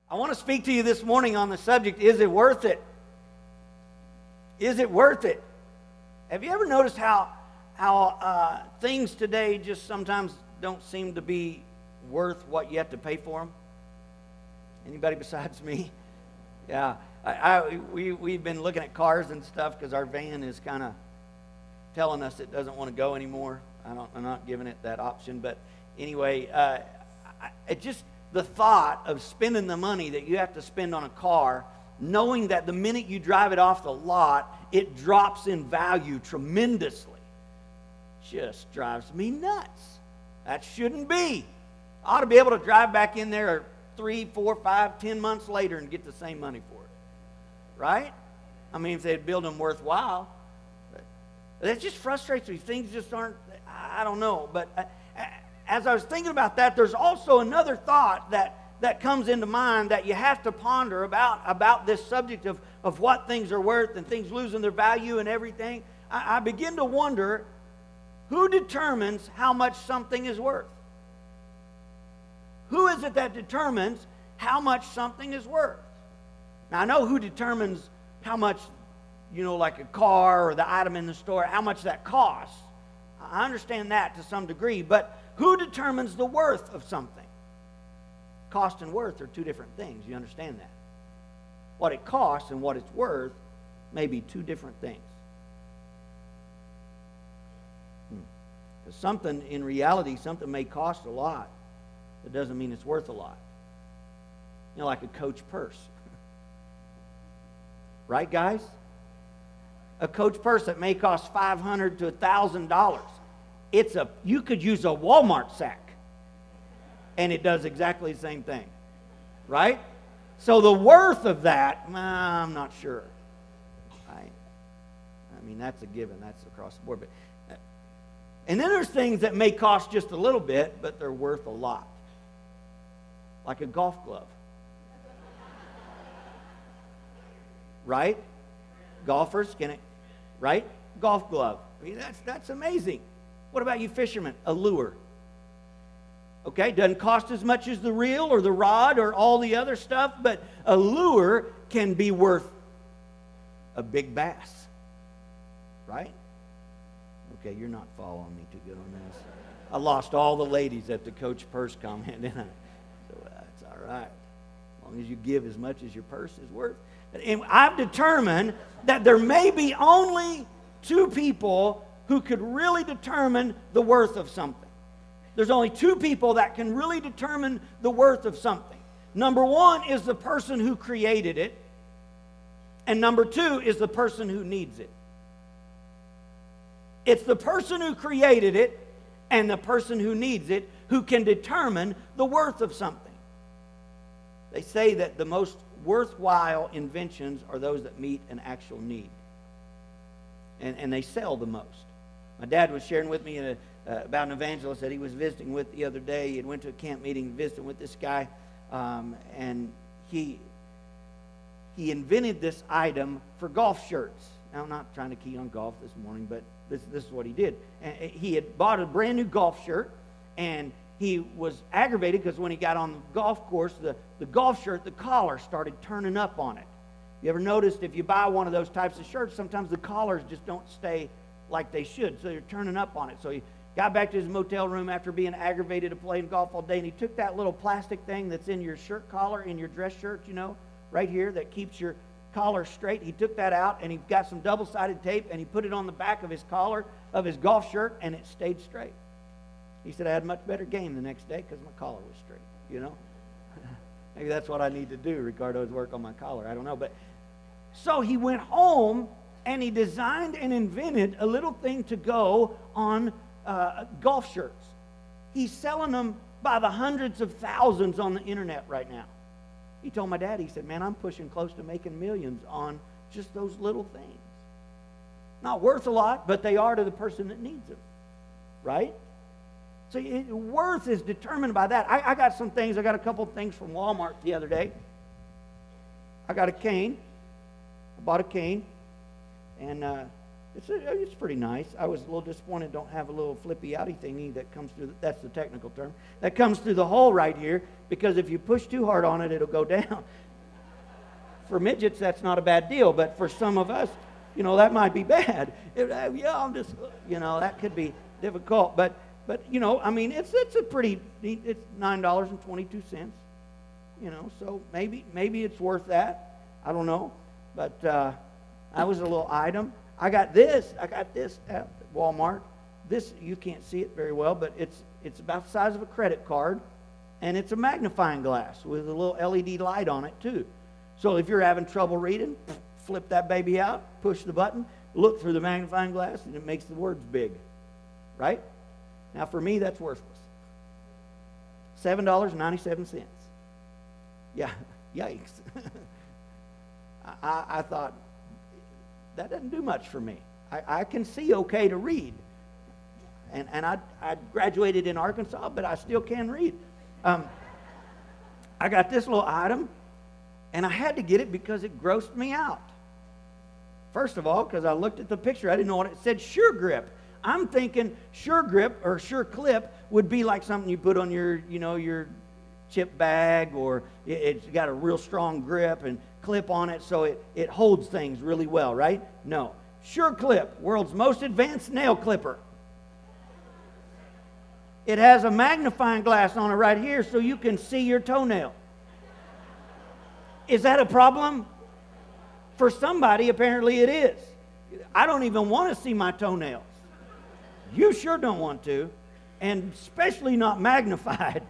I want to speak to you this morning on the subject, is it worth it? Is it worth it? Have you ever noticed how things today just sometimes don't seem to be worth what you have to pay for them? Anybody besides me? Yeah. We've been looking at cars and stuff because our van is kind of telling us it doesn't want to go anymore. I'm not giving it that option. But anyway, the thought of spending the money that you have to spend on a car, knowing that the minute you drive it off the lot, it drops in value tremendously, just drives me nuts. That shouldn't be. I ought to be able to drive back in there 3, 4, 5, 10 months later and get the same money for it. Right? I mean, if they'd build them worthwhile. That just frustrates me. Things just aren't, I don't know. But as I was thinking about that, there's also another thought that comes into mind that you have to ponder about this subject of what things are worth and things losing their value and everything. I begin to wonder, who determines how much something is worth? Who is it that determines how much something is worth? Now, I know who determines how much, like a car or the item in the store, how much that costs. I understand that to some degree, but who determines the worth of something? Cost and worth are two different things. You understand that? What it costs and what it's worth may be two different things. Because something, in reality, something may cost a lot. It doesn't mean it's worth a lot. Like a Coach purse. Right, guys? A Coach purse that may cost $500 to $1,000. You could use a Walmart sack, and it does exactly the same thing. Right? So the worth of that, I'm not sure. I mean, that's a given. That's across the board. And then there's things that may cost just a little bit, but they're worth a lot. Like a golf glove. Right? Golfers, right? Golf glove. I mean, that's amazing. What about you fishermen? A lure. Okay, doesn't cost as much as the reel or the rod or all the other stuff, but a lure can be worth a big bass. Right? Okay, you're not following me too good on this. I lost all the ladies at the Coach purse comment, didn't I? So that's all right. As long as you give as much as your purse is worth. And I've determined that there may be only two people who could really determine the worth of something. There's only two people that can really determine the worth of something. Number one is the person who created it. And number two is the person who needs it. It's the person who created it and the person who needs it who can determine the worth of something. They say that the most worthwhile inventions are those that meet an actual need. And they sell the most. My dad was sharing with me about an evangelist that he was visiting with the other day. He had went to a camp meeting visiting with this guy. And he invented this item for golf shirts. Now, I'm not trying to key on golf this morning, but this is what he did. And he had bought a brand new golf shirt, and he was aggravated because when he got on the golf course, the golf shirt, the collar started turning up on it. You ever noticed if you buy one of those types of shirts, sometimes the collars just don't stay like they should, so they're turning up on it. So he got back to his motel room after being aggravated to playing golf all day, and he took that little plastic thing that's in your shirt collar, in your dress shirt, right here, that keeps your collar straight. He took that out, and he got some double-sided tape, and he put it on the back of his collar of his golf shirt, and it stayed straight. He said, I had a much better game the next day because my collar was straight, Maybe that's what I need to do, Ricardo's work on my collar. I don't know. But so he went home, and he designed and invented a little thing to go on golf shirts. He's selling them by the hundreds of thousands on the internet right now. He told my dad, he said, man, I'm pushing close to making millions on just those little things. Not worth a lot, but they are to the person that needs them. Right? So worth is determined by that. I got some things. I got a couple of things from Walmart the other day. I got a cane. I bought a cane. And It's pretty nice. I was a little disappointed don't have a little flippy outy thingy that comes through, that's the technical term, that comes through the hole right here, because if you push too hard on it, it'll go down. For midgets, that's not a bad deal, but for some of us, that might be bad. That could be difficult. But it's a pretty neat, it's $9.22. So maybe it's worth that. I don't know. But that was a little item. I got this at Walmart. This, you can't see it very well, but it's about the size of a credit card, and it's a magnifying glass with a little LED light on it too. So if you're having trouble reading, flip that baby out, push the button, look through the magnifying glass, and it makes the words big. Right? Now for me, that's worthless. $7.97. Yeah, yikes. I thought, that doesn't do much for me. I can see okay to read. And I graduated in Arkansas, but I still can read. I got this little item, and I had to get it because it grossed me out. First of all, because I looked at the picture, I didn't know what it said. Sure Grip. I'm thinking Sure Grip or Sure Clip would be like something you put on your chip bag, or it's got a real strong grip and clip on it so it holds things really well, right? No. Sure Clip, world's most advanced nail clipper. It has a magnifying glass on it right here so you can see your toenail. Is that a problem? For somebody, apparently it is. I don't even want to see my toenails. You sure don't want to, and especially not magnified.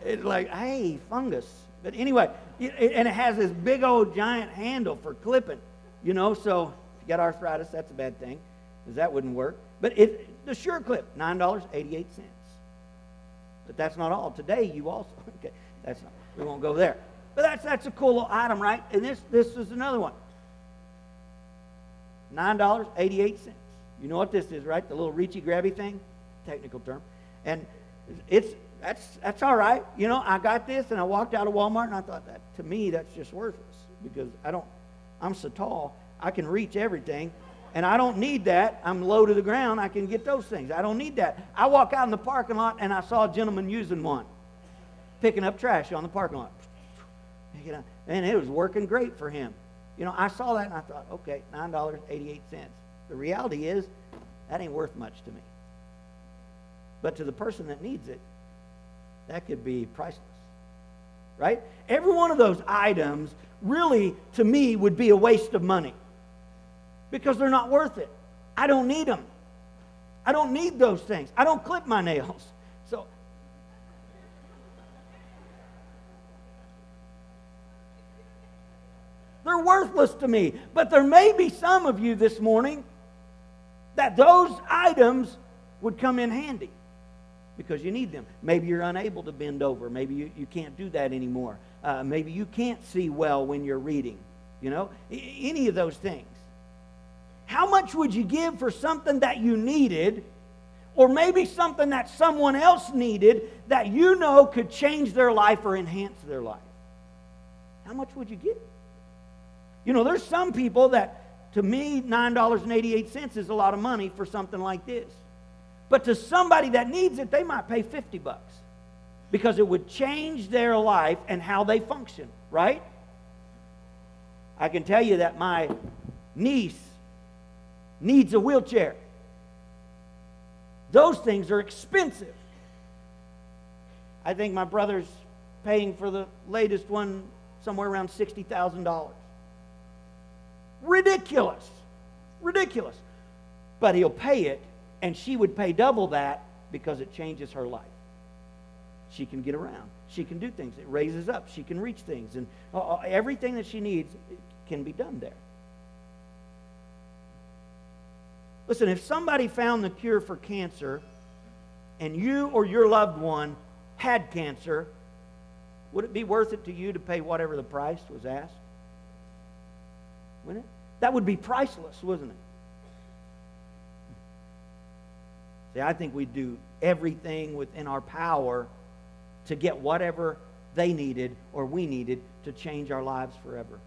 It's like, hey, fungus. But anyway, and it has this big old giant handle for clipping, so if you got arthritis, that's a bad thing, because that wouldn't work. But the Sure Clip, $9.88. But that's not all. Today, you also, okay, we won't go there. But that's a cool little item, right? And this is another one. $9.88. You know what this is, right? The little reachy grabby thing, technical term. And that's all right. I got this and I walked out of Walmart and I thought, that to me that's just worthless, because I'm so tall, I can reach everything, and I don't need that. I'm low to the ground, I can get those things. I don't need that. I walk out in the parking lot and I saw a gentleman using one, picking up trash on the parking lot. And it was working great for him. I saw that and I thought, okay, $9.88. The reality is, that ain't worth much to me. But to the person that needs it, that could be priceless. Right? Every one of those items really, to me, would be a waste of money, because they're not worth it. I don't need them. I don't need those things. I don't clip my nails. So they're worthless to me. But there may be some of you this morning that those items would come in handy, because you need them. Maybe you're unable to bend over. Maybe you can't do that anymore. Maybe you can't see well when you're reading. Any of those things. How much would you give for something that you needed, or maybe something that someone else needed that could change their life or enhance their life? How much would you give? There's some people that, to me, $9.88 is a lot of money for something like this. But to somebody that needs it, they might pay $50, because it would change their life and how they function, right? I can tell you that my niece needs a wheelchair. Those things are expensive. I think my brother's paying for the latest one somewhere around $60,000. Ridiculous. Ridiculous. But he'll pay it, and she would pay double that because it changes her life. She can get around. She can do things. It raises up. She can reach things. And everything that she needs can be done there. Listen, if somebody found the cure for cancer and you or your loved one had cancer, would it be worth it to you to pay whatever the price was asked? Wouldn't it? That would be priceless, wouldn't it? See, I think we'd do everything within our power to get whatever they needed or we needed to change our lives forever.